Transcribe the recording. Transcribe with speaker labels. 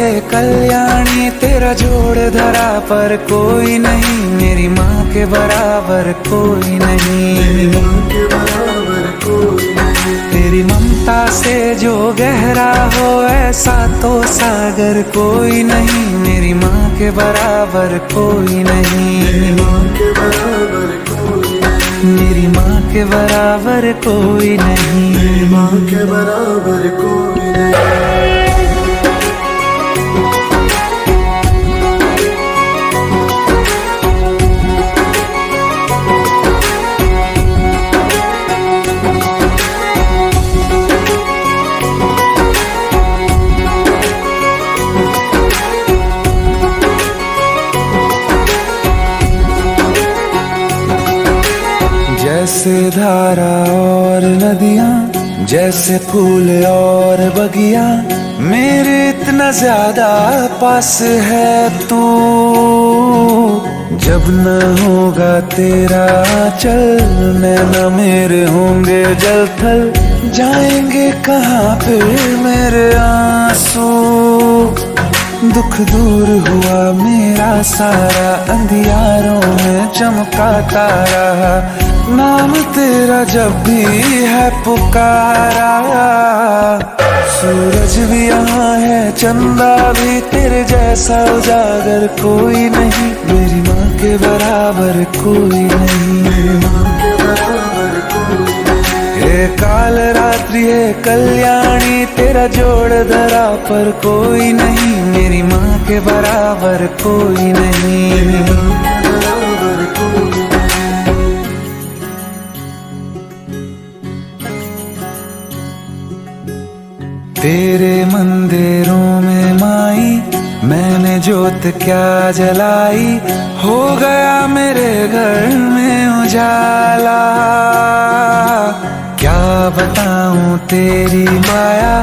Speaker 1: है कल्याणी, तेरा जोड़ धरा पर कोई नहीं, मेरी माँ के बराबर कोई नहीं। तेरी ममता से जो गहरा हो ऐसा तो सागर कोई नहीं, मेरी माँ के बराबर कोई नहीं। मेरी माँ के बराबर कोई नहीं।
Speaker 2: मेरी माँ के बराबर कोई नहीं।
Speaker 1: जैसे धारा और नदियाँ, जैसे फूल और बगिया, मेरे इतना ज्यादा पास है तू। जब न होगा तेरा चल, नैना मेरे होंगे जल थल, जाएंगे कहाँ पे मेरे आंसू। दुख दूर हुआ मेरा सारा, अंधियारों में चमका तारा, नाम तेरा जब भी है पुकारा। सूरज भी यहाँ है, चंदा भी, तेरे जैसा उजागर कोई नहीं, मेरी माँ के बराबर कोई नहीं।
Speaker 2: मेरी माँ के बराबर कोई नहीं।
Speaker 1: ये काल रात्रि है कल्याणी, तेरा जोड़ धरा पर कोई नहीं, मेरी माँ के बराबर कोई नहीं।
Speaker 2: मेरी माँ के बराबर कोई नहीं।
Speaker 1: तेरे मंदिरों में माई मैंने जोत क्या जलाई, हो गया मेरे घर में उजाला। क्या बताऊं तेरी माया,